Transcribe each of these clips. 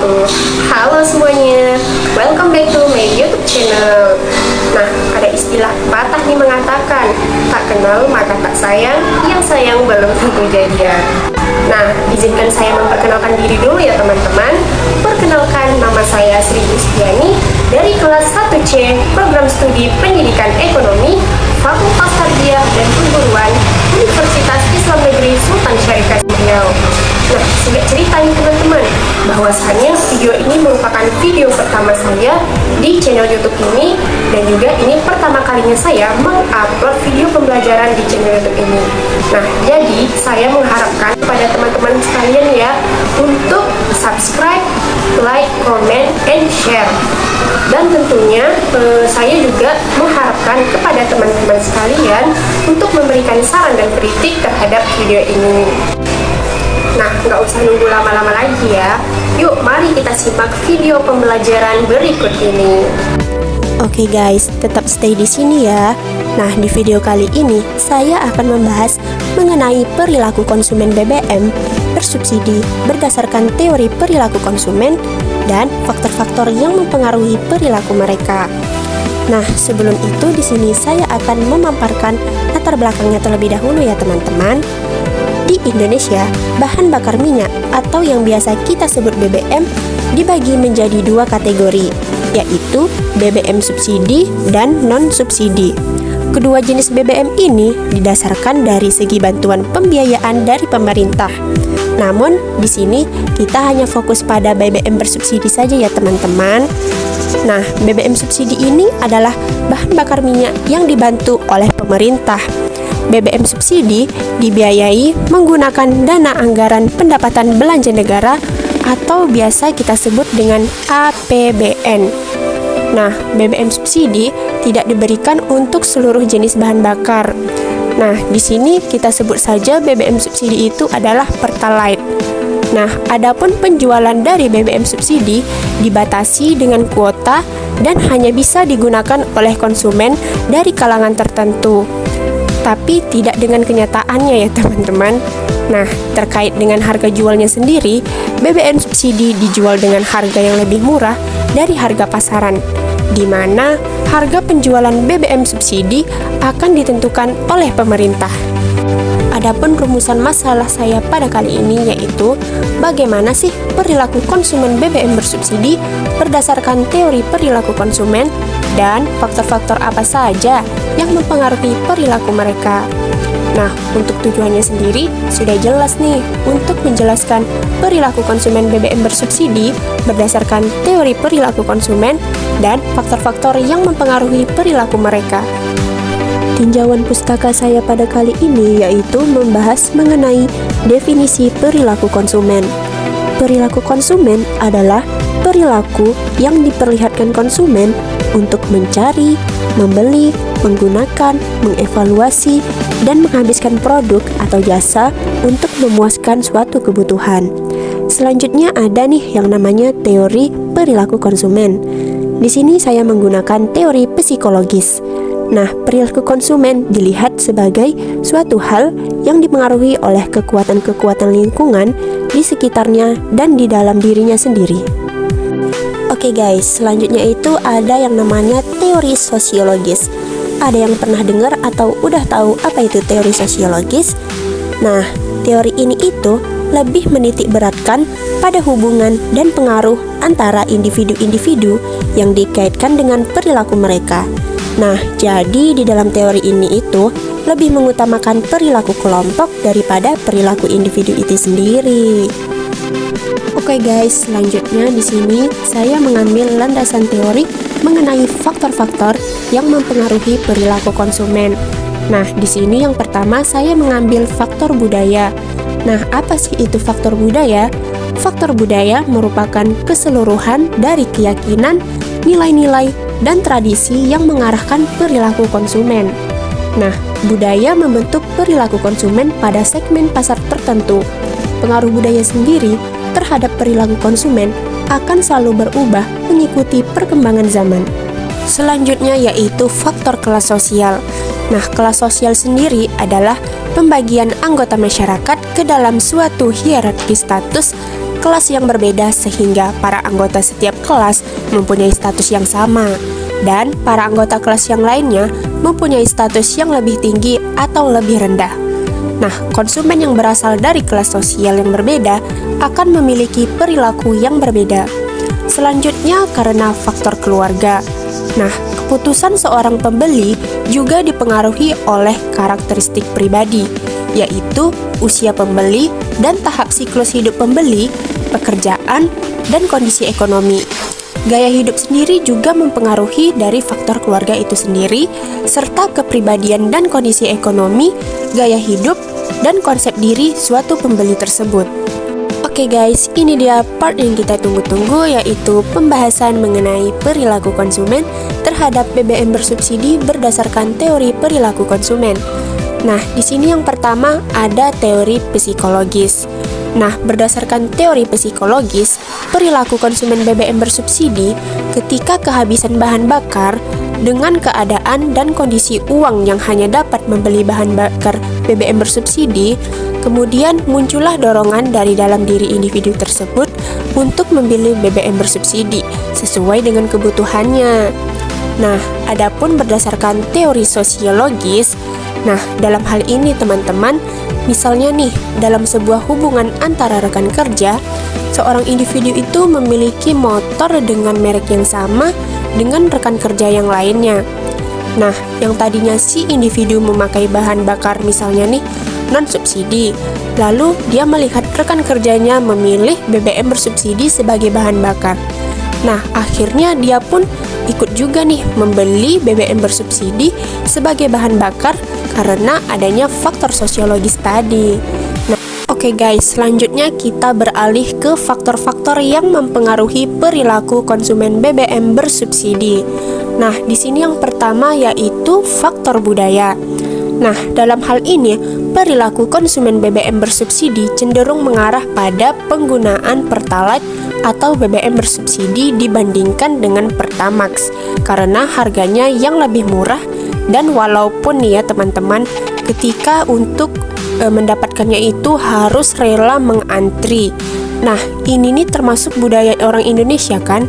wabarakatuh. Halo semuanya, welcome back to my YouTube channel. Nah, ada istilah patah nih mengatakan, tak kenal maka tak sayang, yang sayang belum tentu jadian. Nah, izinkan saya memperkenalkan diri dulu ya teman-teman. Perkenalkan, nama saya Sri Gustiani dari kelas 1C Program Studi Pendidikan Ekonomi Fakultas Tarbiyah dan Perguruan Universitas Islam Negeri Sultan Syarifah Riau. Nah, singkat cerita nih teman-teman, bahwasannya video ini merupakan video pertama saya di channel YouTube ini, dan juga ini pertama kalinya saya mengupload video pembelajaran di channel YouTube ini. Nah, jadi saya mengharapkan kepada teman-teman sekalian ya untuk subscribe, like, comment, and share. Dan tentunya saya juga mengharapkan kepada teman-teman sekalian untuk memberikan saran dan kritik terhadap video ini. Nah, nggak usah nunggu lama-lama lagi ya. Yuk, mari kita simak video pembelajaran berikut ini. Oke guys, tetap stay di sini ya. Nah, di video kali ini saya akan membahas mengenai perilaku konsumen BBM bersubsidi berdasarkan teori perilaku konsumen dan faktor-faktor yang mempengaruhi perilaku mereka. Nah, sebelum itu di sini saya akan memaparkan latar belakangnya terlebih dahulu ya teman-teman. Di Indonesia, bahan bakar minyak atau yang biasa kita sebut BBM dibagi menjadi dua kategori, yaitu BBM subsidi dan non-subsidi. Kedua jenis BBM ini didasarkan dari segi bantuan pembiayaan dari pemerintah. Namun, di sini kita hanya fokus pada BBM bersubsidi saja ya teman-teman. Nah, BBM subsidi ini adalah bahan bakar minyak yang dibantu oleh pemerintah. BBM subsidi dibiayai menggunakan dana anggaran pendapatan belanja negara atau biasa kita sebut dengan APBN. Nah, BBM subsidi tidak diberikan untuk seluruh jenis bahan bakar. Nah, di sini kita sebut saja BBM subsidi itu adalah Pertalite. Nah, adapun penjualan dari BBM subsidi dibatasi dengan kuota dan hanya bisa digunakan oleh konsumen dari kalangan tertentu. Tapi tidak dengan kenyataannya ya teman-teman. Nah, terkait dengan harga jualnya sendiri, BBM subsidi dijual dengan harga yang lebih murah dari harga pasaran, di mana harga penjualan BBM subsidi akan ditentukan oleh pemerintah. Adapun rumusan masalah saya pada kali ini yaitu bagaimana sih perilaku konsumen BBM bersubsidi berdasarkan teori perilaku konsumen dan faktor-faktor apa saja yang mempengaruhi perilaku mereka. Nah, untuk tujuannya sendiri sudah jelas nih untuk menjelaskan perilaku konsumen BBM bersubsidi berdasarkan teori perilaku konsumen dan faktor-faktor yang mempengaruhi perilaku mereka. Tinjauan pustaka saya pada kali ini yaitu membahas mengenai definisi perilaku konsumen. Perilaku konsumen adalah perilaku yang diperlihatkan konsumen untuk mencari, membeli, menggunakan, mengevaluasi, dan menghabiskan produk atau jasa untuk memuaskan suatu kebutuhan. Selanjutnya ada nih yang namanya teori perilaku konsumen. Di sini saya menggunakan teori psikologis. Nah, perilaku konsumen dilihat sebagai suatu hal yang dipengaruhi oleh kekuatan-kekuatan lingkungan di sekitarnya dan di dalam dirinya sendiri. Oke guys, selanjutnya itu ada yang namanya teori sosiologis. Ada yang pernah dengar atau udah tahu apa itu teori sosiologis? Nah, teori ini itu lebih menitik beratkan pada hubungan dan pengaruh antara individu-individu yang dikaitkan dengan perilaku mereka. Nah, jadi di dalam teori ini itu lebih mengutamakan perilaku kelompok daripada perilaku individu itu sendiri. Oke guys, selanjutnya di sini saya mengambil landasan teori mengenai faktor-faktor yang mempengaruhi perilaku konsumen. Nah, di sini yang pertama saya mengambil faktor budaya. Nah, apa sih itu faktor budaya? Faktor budaya merupakan keseluruhan dari keyakinan, nilai-nilai, dan tradisi yang mengarahkan perilaku konsumen. Nah, budaya membentuk perilaku konsumen pada segmen pasar tertentu. Pengaruh budaya sendiri terhadap perilaku konsumen akan selalu berubah mengikuti perkembangan zaman. Selanjutnya yaitu faktor kelas sosial. Nah, kelas sosial sendiri adalah pembagian anggota masyarakat ke dalam suatu hierarki status kelas yang berbeda sehingga para anggota setiap kelas mempunyai status yang sama, dan para anggota kelas yang lainnya mempunyai status yang lebih tinggi atau lebih rendah. Nah, konsumen yang berasal dari kelas sosial yang berbeda akan memiliki perilaku yang berbeda. Selanjutnya, karena faktor keluarga. Nah, keputusan seorang pembeli juga dipengaruhi oleh karakteristik pribadi, yaitu usia pembeli dan tahap siklus hidup pembeli, pekerjaan, dan kondisi ekonomi. Gaya hidup sendiri juga mempengaruhi dari faktor keluarga itu sendiri, serta kepribadian dan kondisi ekonomi, gaya hidup, dan konsep diri suatu pembeli tersebut. Oke guys, ini dia part yang kita tunggu-tunggu, yaitu pembahasan mengenai perilaku konsumen terhadap BBM bersubsidi berdasarkan teori perilaku konsumen. Nah, di sini yang pertama ada teori psikologis. Nah, berdasarkan teori psikologis, perilaku konsumen BBM bersubsidi ketika kehabisan bahan bakar dengan keadaan dan kondisi uang yang hanya dapat membeli bahan bakar BBM bersubsidi, kemudian muncullah dorongan dari dalam diri individu tersebut untuk membeli BBM bersubsidi sesuai dengan kebutuhannya. Nah, adapun berdasarkan teori sosiologis, nah, dalam hal ini teman-teman, misalnya nih, dalam sebuah hubungan antara rekan kerja, seorang individu itu memiliki motor dengan merek yang sama dengan rekan kerja yang lainnya. Nah, yang tadinya si individu memakai bahan bakar misalnya nih, non-subsidi, lalu dia melihat rekan kerjanya memilih BBM bersubsidi sebagai bahan bakar. Nah, akhirnya dia pun ikut juga nih membeli BBM bersubsidi sebagai bahan bakar karena adanya faktor sosiologis tadi. Nah, oke guys, selanjutnya kita beralih ke faktor-faktor yang mempengaruhi perilaku konsumen BBM bersubsidi. Nah, di sini yang pertama yaitu faktor budaya. Nah, dalam hal ini, perilaku konsumen BBM bersubsidi cenderung mengarah pada penggunaan Pertalite atau BBM bersubsidi dibandingkan dengan Pertamax karena harganya yang lebih murah, dan walaupun nih ya teman-teman, ketika untuk mendapatkannya itu harus rela mengantri. Nah, ini nih termasuk budaya orang Indonesia kan,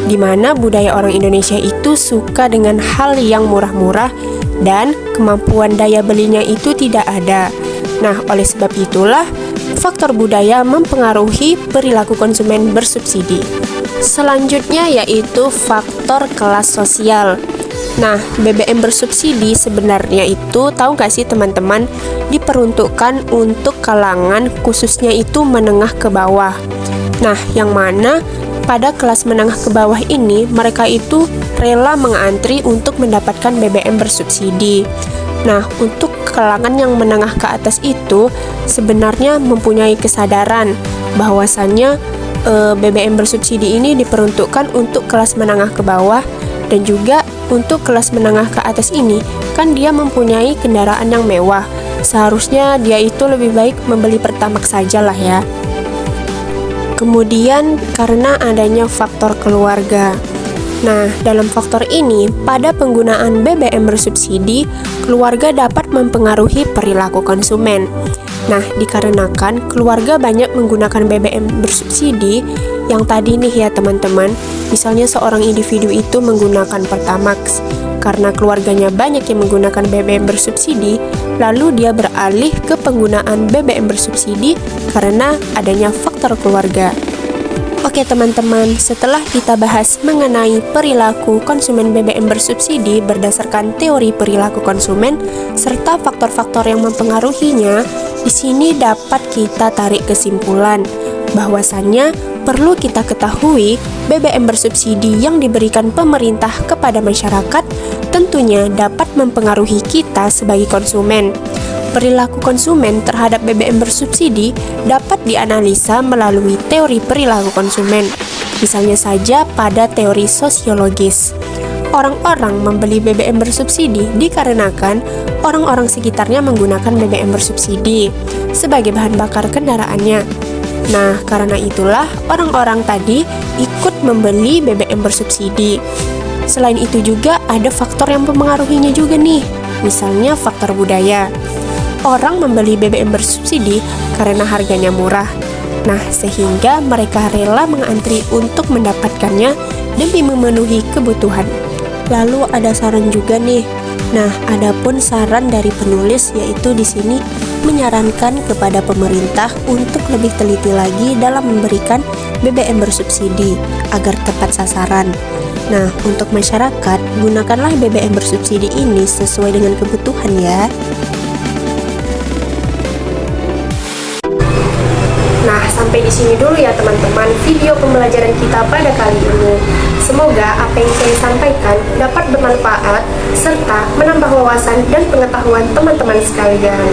dimana budaya orang Indonesia itu suka dengan hal yang murah-murah dan kemampuan daya belinya itu tidak ada. Nah, oleh sebab itulah faktor budaya mempengaruhi perilaku konsumen bersubsidi. Selanjutnya yaitu faktor kelas sosial. Nah, BBM bersubsidi sebenarnya itu, tahu gak sih teman-teman, diperuntukkan untuk kalangan khususnya itu menengah ke bawah. Nah, yang mana pada kelas menengah ke bawah ini mereka itu rela mengantri untuk mendapatkan BBM bersubsidi. Nah, untuk kalangan yang menengah ke atas itu sebenarnya mempunyai kesadaran bahwasannya BBM bersubsidi ini diperuntukkan untuk kelas menengah ke bawah, dan juga untuk kelas menengah ke atas ini kan dia mempunyai kendaraan yang mewah. Seharusnya dia itu lebih baik membeli Pertamax saja lah ya. Kemudian karena adanya faktor keluarga. Nah, dalam faktor ini, pada penggunaan BBM bersubsidi, keluarga dapat mempengaruhi perilaku konsumen. Nah, dikarenakan keluarga banyak menggunakan BBM bersubsidi, yang tadi nih ya teman-teman, misalnya seorang individu itu menggunakan Pertamax, karena keluarganya banyak yang menggunakan BBM bersubsidi, lalu dia beralih ke penggunaan BBM bersubsidi karena adanya faktor keluarga. Oke teman-teman, setelah kita bahas mengenai perilaku konsumen BBM bersubsidi berdasarkan teori perilaku konsumen serta faktor-faktor yang mempengaruhinya, di sini dapat kita tarik kesimpulan bahwasannya perlu kita ketahui BBM bersubsidi yang diberikan pemerintah kepada masyarakat tentunya dapat mempengaruhi kita sebagai konsumen. Perilaku konsumen terhadap BBM bersubsidi dapat dianalisa melalui teori perilaku konsumen. Misalnya saja pada teori sosiologis. Orang-orang membeli BBM bersubsidi dikarenakan orang-orang sekitarnya menggunakan BBM bersubsidi sebagai bahan bakar kendaraannya. Nah, karena itulah orang-orang tadi ikut membeli BBM bersubsidi. Selain itu juga ada faktor yang mempengaruhinya juga nih, misalnya faktor budaya. Orang membeli BBM bersubsidi karena harganya murah. Nah, sehingga mereka rela mengantri untuk mendapatkannya demi memenuhi kebutuhan. Lalu ada saran juga nih. Nah, adapun saran dari penulis yaitu di sini menyarankan kepada pemerintah untuk lebih teliti lagi dalam memberikan BBM bersubsidi agar tepat sasaran. Nah, untuk masyarakat, gunakanlah BBM bersubsidi ini sesuai dengan kebutuhan ya. Nah, sampai di sini dulu ya teman-teman video pembelajaran kita pada kali ini. Semoga apa yang saya sampaikan dapat bermanfaat serta menambah wawasan dan pengetahuan teman-teman sekalian.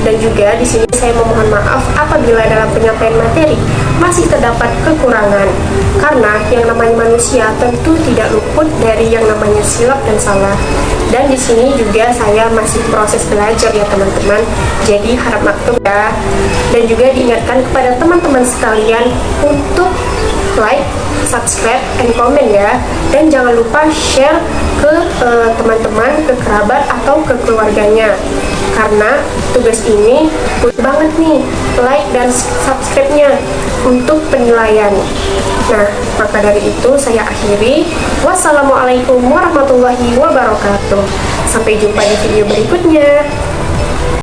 Dan juga di sini saya memohon maaf apabila dalam penyampaian materi masih terdapat kekurangan. Karena yang namanya manusia tentu tidak luput dari yang namanya silap dan salah. Dan di sini juga saya masih proses belajar ya teman-teman. Jadi harap maklum ya. Dan juga diingatkan kepada teman-teman sekalian untuk like, subscribe, and comment ya. Dan jangan lupa share ke teman-teman, ke kerabat, atau ke keluarganya. Karena tugas ini butuh banget nih like dan subscribe-nya untuk penilaian. Nah, maka dari itu saya akhiri. Wassalamualaikum warahmatullahi wabarakatuh. Sampai jumpa di video berikutnya.